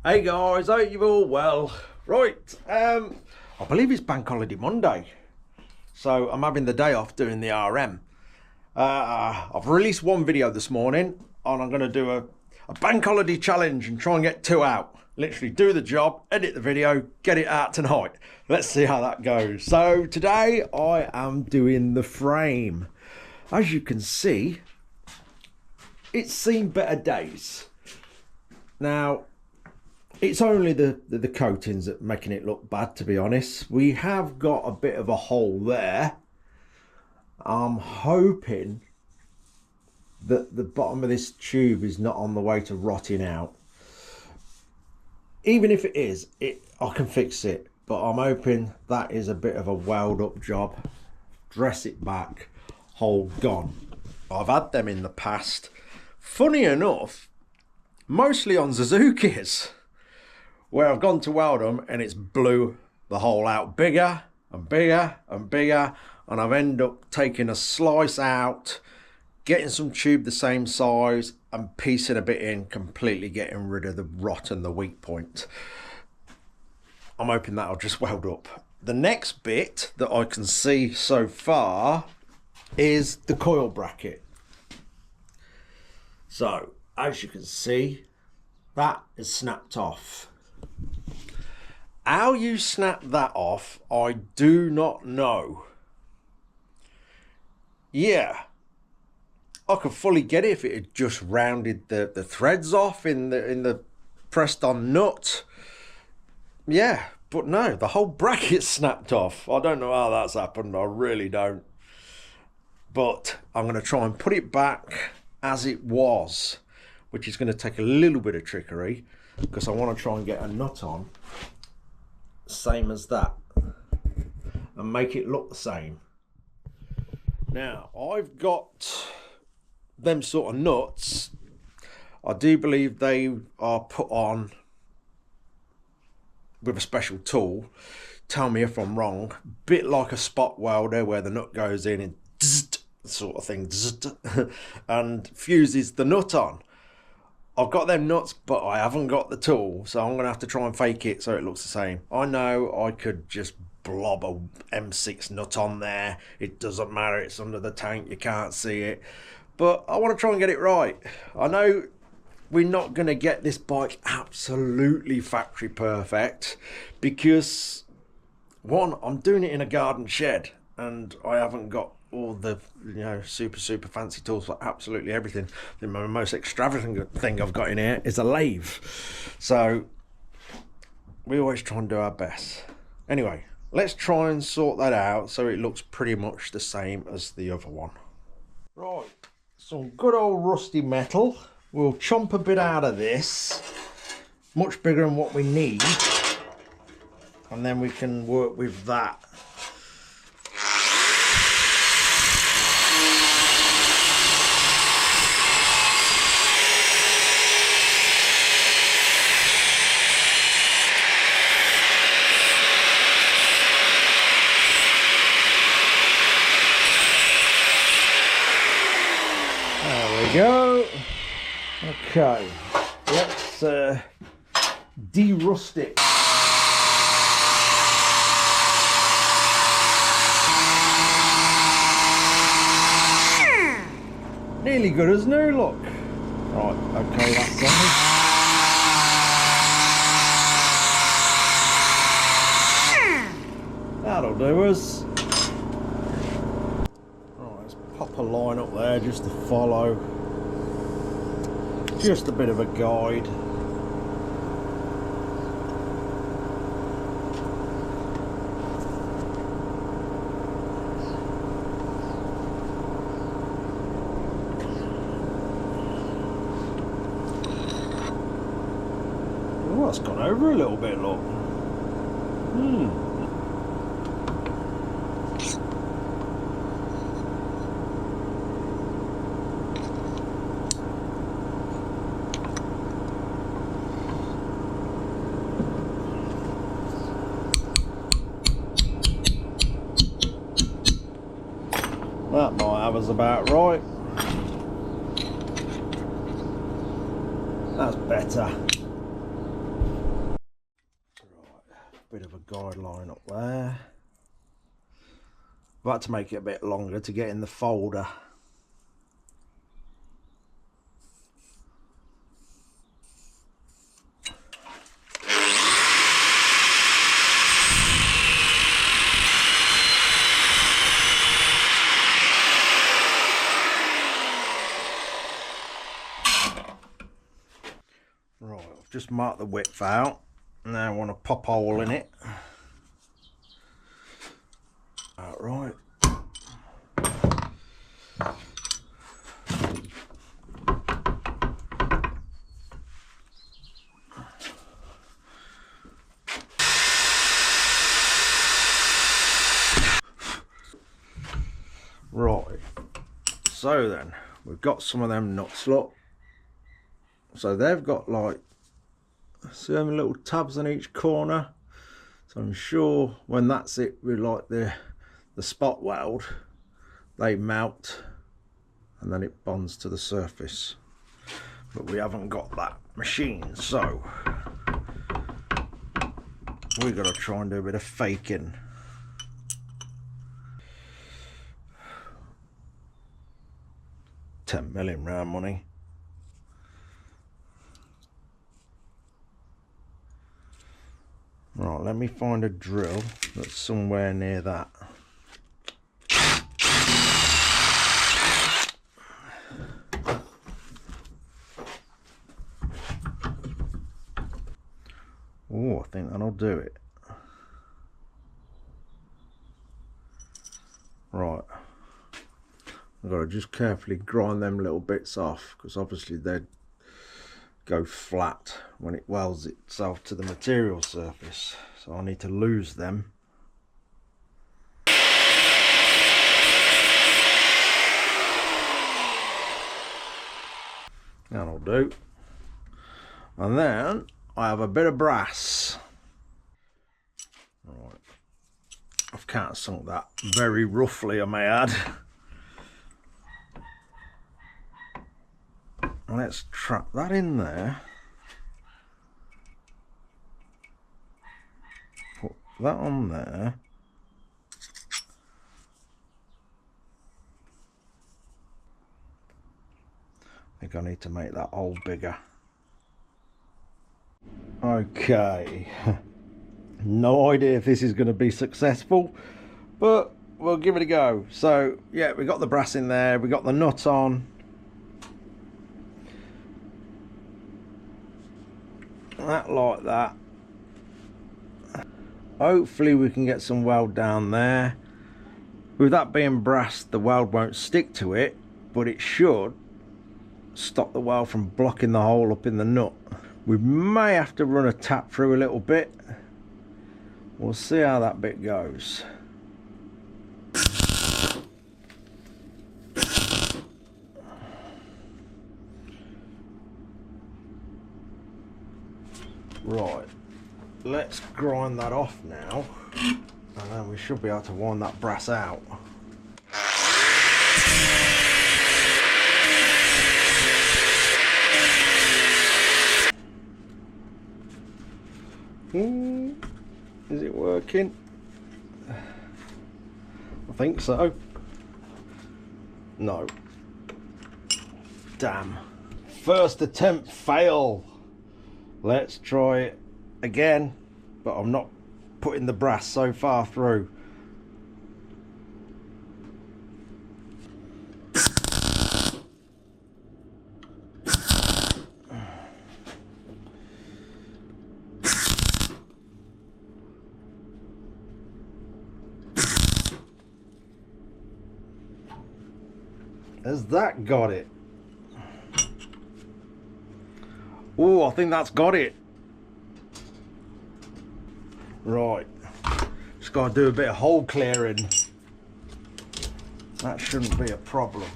Hey guys, hope you're all well. Right, I believe it's Bank Holiday Monday, so I'm having the day off doing the RM. I've released one video this morning, and I'm going to do a Bank Holiday challenge and try and get 2 out. Literally do the job, edit the video, get it out tonight. Let's see how that goes. So today I am doing the frame. As you can see, it's seen better days. Now, it's only the coatings that are making it look bad, to be honest. We have got a bit of a hole there. I'm hoping that the bottom of this tube is not on the way to rotting out. Even if it is, I can fix it. But I'm hoping that is a bit of a weld up job. Dress it back, hole gone. I've had them in the past. Funny enough, mostly on SUZUKI's, where I've gone to weld them and it's blew the hole out bigger and bigger and bigger, and I've ended up taking a slice out, getting some tube the same size and piecing a bit in, completely getting rid of the rot and the weak point. I'm hoping that'll just weld up. The next bit that I can see so far is the coil bracket. So as you can see, that is snapped off. How you snap that off, I do not know. Yeah, I could fully get it if it had just rounded the threads off in the pressed on nut. Yeah, but no, the whole bracket snapped off. I don't know how that's happened, I really don't. But I'm going to try and put it back as it was, which is going to take a little bit of trickery, because I want to try and get a nut on same as that and make it look the same. Now I've got them sort of nuts. I do believe they are put on with a special tool. Tell me if I'm wrong. Bit like a spot welder where the nut goes in and sort of thing and fuses the nut on. I've got them nuts, but I haven't got the tool, so I'm going to have to try and fake it so it looks the same. I know I could just blob a M6 nut on there. It doesn't matter, it's under the tank, you can't see it. But I want to try and get it right. I know we're not going to get this bike absolutely factory perfect, because one, I'm doing it in a garden shed and I haven't got all the super fancy tools for absolutely everything. The most extravagant thing I've got in here is a lathe. So we always try and do our best. Anyway, let's try and sort that out so it looks pretty much the same as the other one. Right, some good old rusty metal. We'll chomp a bit out of this, much bigger than what we need, and then we can work with that. There we go. Okay, let's de-rust it. Nearly good as new, look. Right, okay, that's done. That'll do us. Right, let's pop a line up there just to follow. Just a bit of a guide. Oh, it's gone over a little bit, look. That might have us about right. That's better. bit of a guideline up there. I've had to make it a bit longer to get in the folder. Right, I've just marked the width out. Now I want to pop a hole in it. Right. Right. So then, we've got some of them nuts, look. So they've got like, see them little tabs on each corner. So I'm sure when that's it with like the spot weld, they melt and then it bonds to the surface. But we haven't got that machine, so we've got to try and do a bit of faking. $10 million round money. Right, let me find a drill that's somewhere near that. Oh, I think that'll do it. Right, I've got to just carefully grind them little bits off, because obviously they'd go flat when it welds itself to the material surface, so I need to lose them. That'll do. And then I have a bit of brass. Right, I've countersunk that very roughly, I may add. Let's trap that in there. Put that on there. I think I need to make that hole bigger. Okay. No idea if this is going to be successful, but we'll give it a go. So yeah, we got the brass in there, we got the nut on. That like that. Hopefully we can get some weld down there. With that being brass, the weld won't stick to it, but it should stop the weld from blocking the hole up in the nut. We may have to run a tap through a little bit. We'll see how that bit goes. Right, let's grind that off now, and then we should be able to wind that brass out. Is it working? I think so. No. Damn. First attempt fail. Let's try it again, but I'm not putting the brass so far through. Has that got it? Oh, I think that's got it. Right, just got to do a bit of hole clearing. That shouldn't be a problem.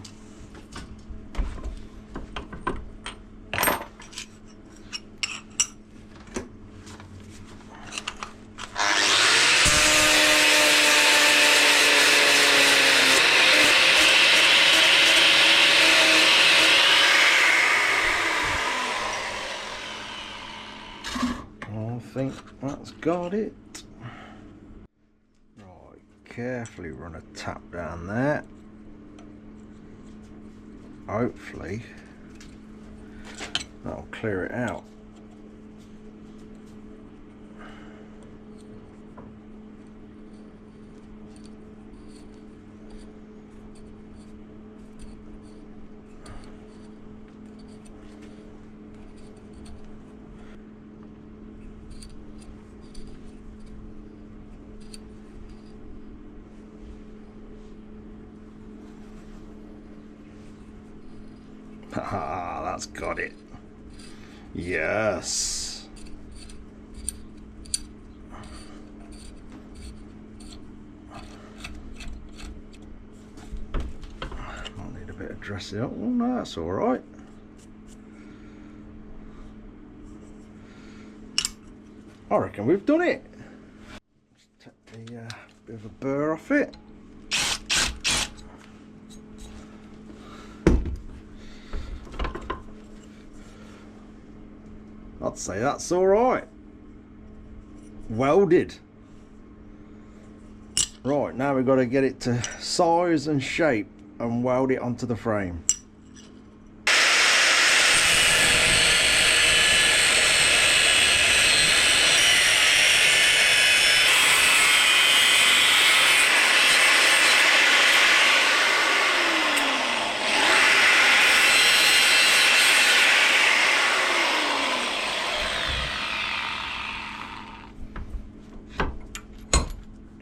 I think that's got it. carefully run a tap down there. Hopefully that'll clear it out. Ah, that's got it. Yes. Might need a bit of dressing up. Oh no, that's all right. I reckon we've done it. Just take the bit of a burr off it. I'd say that's all right. Welded. Right, now we've got to get it to size and shape and weld it onto the frame.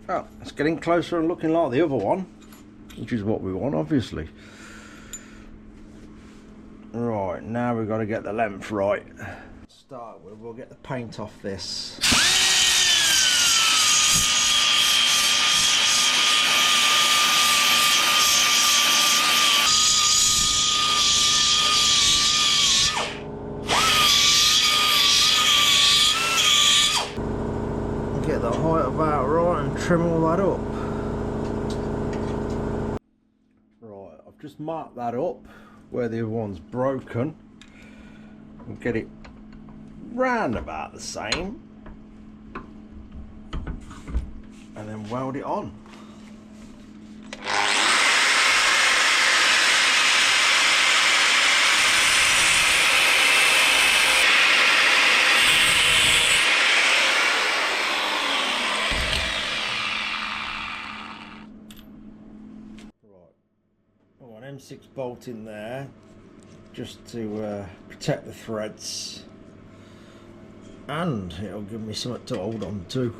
Oh, it's getting closer and looking like the other one, which is what we want, obviously. Right, now we've got to get the length right. Start with, we'll get the paint off this. Get the height about right and trim all that up. Right, I've just marked that up where the other one's broken and get it round about the same and then weld it on. An M6 bolt in there just to protect the threads, and it'll give me something to hold on to.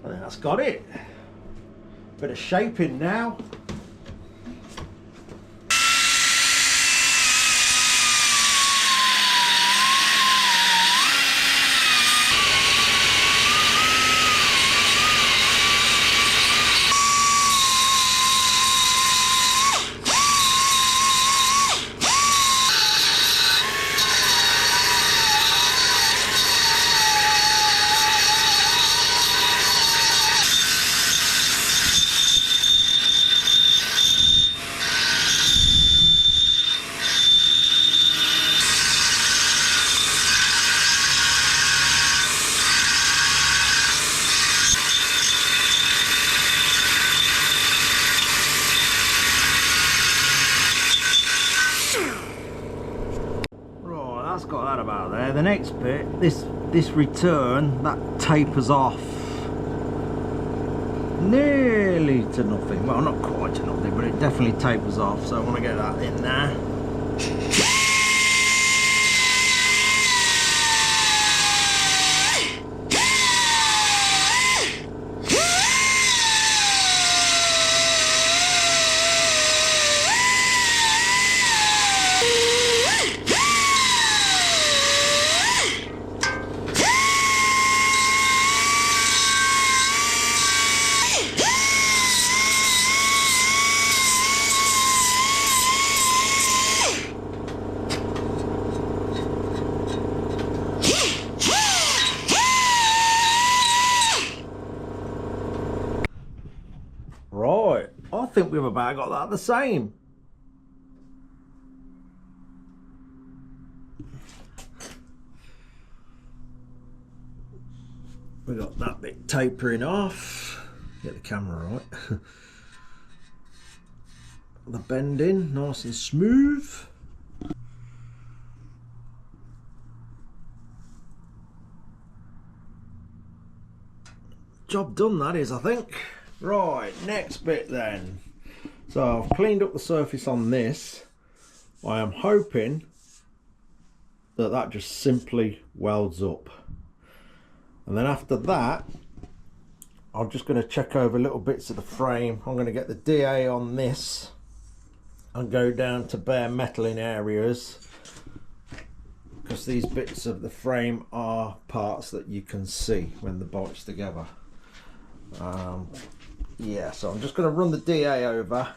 I think that's got it. Bit of shaping now. That's got that about there. The next bit, this return, that tapers off nearly to nothing. Well, not quite to nothing, but it definitely tapers off, so I want to get that in there. think we've about got that the same. We got that bit tapering off. Get the camera right. The bend in, nice and smooth. Job done, that is, I think. Right, next bit then. So I've cleaned up the surface on this. I am hoping that that just simply welds up. And then after that, I'm just going to check over little bits of the frame. I'm going to get the DA on this and go down to bare metal in areas, because these bits of the frame are parts that you can see when the bolt's together. Yeah, so I'm just going to run the DA over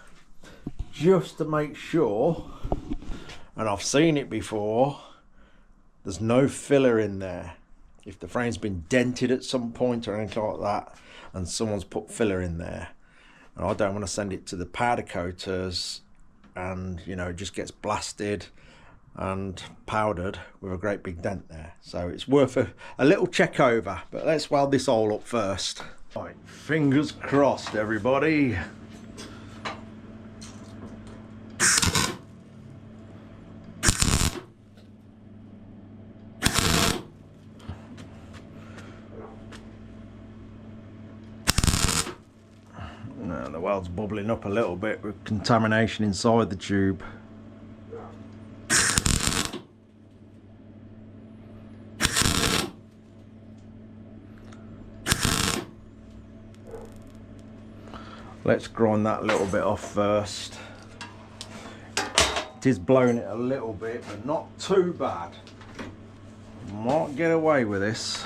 just to make sure, and I've seen it before, there's no filler in there. If the frame's been dented at some point or anything like that, and someone's put filler in there, and I don't want to send it to the powder coaters and, you know, it just gets blasted and powdered with a great big dent there. So it's worth a little check over, but let's weld this all up first. Right, fingers crossed, everybody. Now the weld's bubbling up a little bit with contamination inside the tube. Let's grind that little bit off first. It is blowing it a little bit, but not too bad. Might get away with this.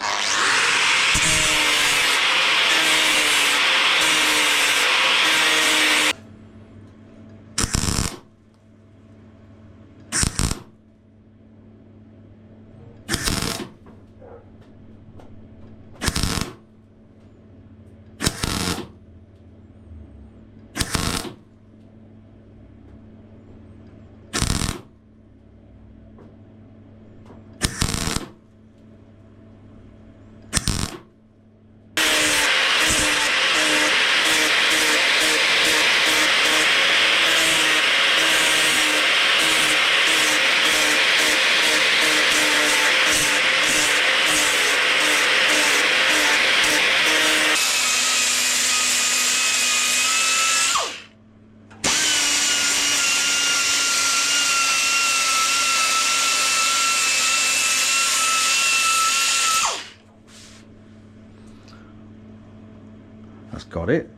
That's got it.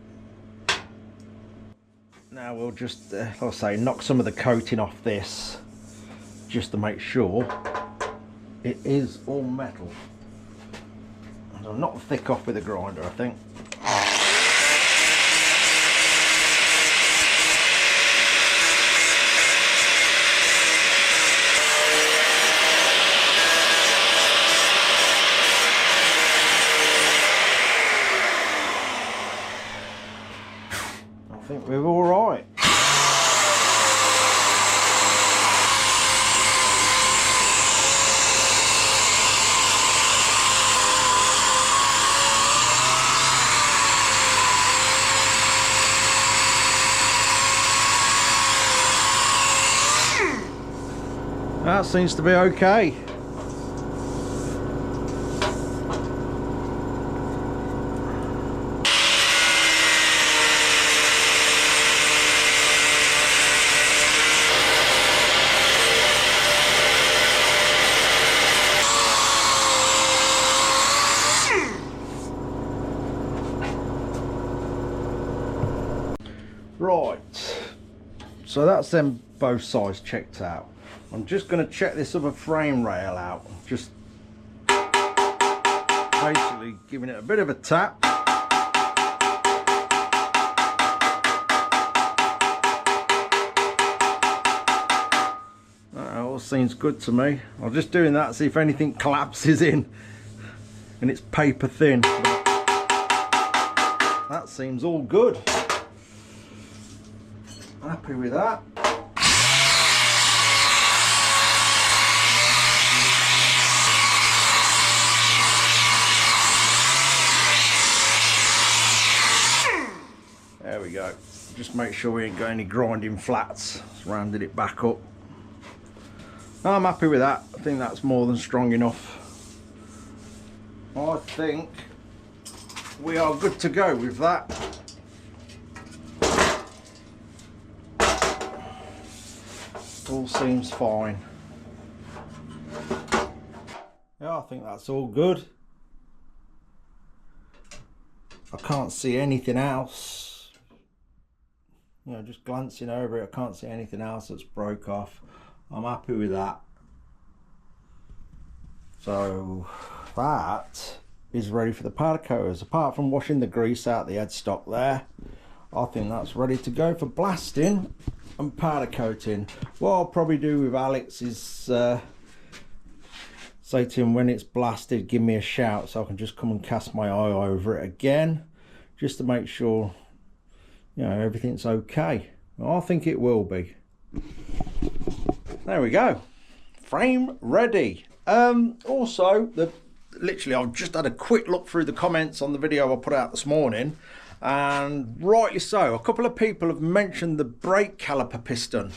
Now we'll just, like I say, knock some of the coating off this just to make sure it is all metal. And I'll knock the thick off with a grinder, I think. I think we're all right. That seems to be okay. Right, so that's them both sides checked out. I'm just going to check this other frame rail out, just basically giving it a bit of a tap. That all seems good to me. I'm just doing that to see if anything collapses in and it's paper thin. That seems all good. Happy with that. There we go. Just make sure we ain't got any grinding flats. Just rounded it back up. I'm happy with that. I think that's more than strong enough. I think we are good to go with that. All seems fine. Yeah, I think that's all good. I can't see anything else. You know, just glancing over it, I can't see anything else that's broke off. I'm happy with that. So that is ready for the powder coaters. Apart from washing the grease out the headstock there, I think that's ready to go for blasting and powder coating. What I'll probably do with Alex is say to him, when it's blasted, give me a shout so I can just come and cast my eye over it again, just to make sure, you know, everything's okay. Well, I think it will be. There we go, frame ready. Also, literally I've just had a quick look through the comments on the video I put out this morning, and rightly so. A couple of people have mentioned the brake caliper piston.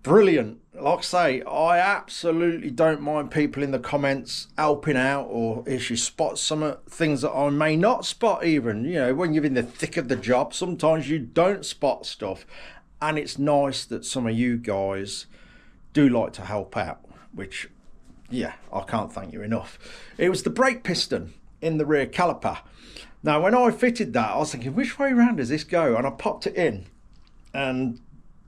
Brilliant. Like I say, I absolutely don't mind people in the comments helping out, or if you spot some things that I may not spot even. You know, when you're in the thick of the job, sometimes you don't spot stuff. And it's nice that some of you guys do like to help out, which, yeah, I can't thank you enough. It was the brake piston in the rear caliper. Now, when I fitted that, I was thinking, which way around does this go? And I popped it in. And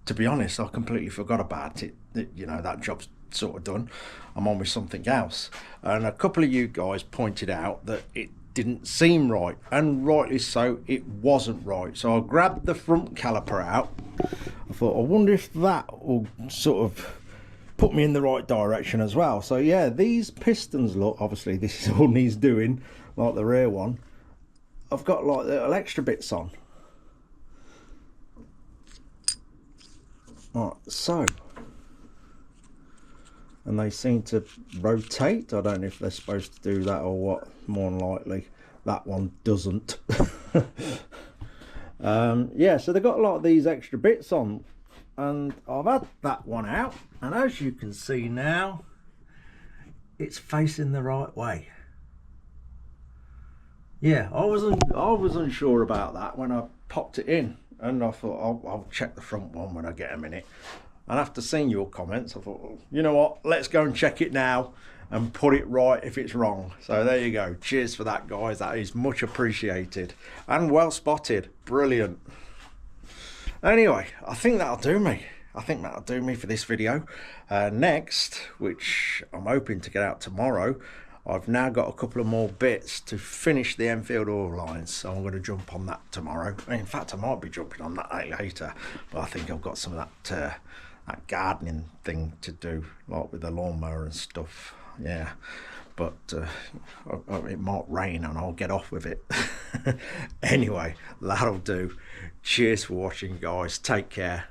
to be honest, I completely forgot about it. You know, that job's sort of done. I'm on with something else. And a couple of you guys pointed out that it didn't seem right, and rightly so, it wasn't right. So I grabbed the front caliper out. I thought, I wonder if that will sort of put me in the right direction as well. So yeah, these pistons, look, obviously this is all needs doing, like the rear one. I've got like little extra bits on. Right, so, and they seem to rotate. I don't know if they're supposed to do that or what. More than likely that one doesn't. Yeah, so they've got a lot of these extra bits on, and I've had that one out, and as you can see now, it's facing the right way. Yeah, I was unsure about that when I popped it in, and I thought I'll check the front one when I get a minute. And after seeing your comments, I thought, well, you know what, let's go and check it now and put it right if it's wrong. So there you go. Cheers for that, guys. That is much appreciated and well spotted. Brilliant. Anyway, I think that'll do me. I think that'll do me for this video. Next, which I'm hoping to get out tomorrow, I've now got a couple of more bits to finish the Enfield oil lines, so I'm going to jump on that tomorrow. In fact, I might be jumping on that later, but I think I've got some of that that gardening thing to do, like with the lawnmower and stuff. Yeah, but it might rain and I'll get off with it. Anyway, that'll do. Cheers for watching, guys. Take care.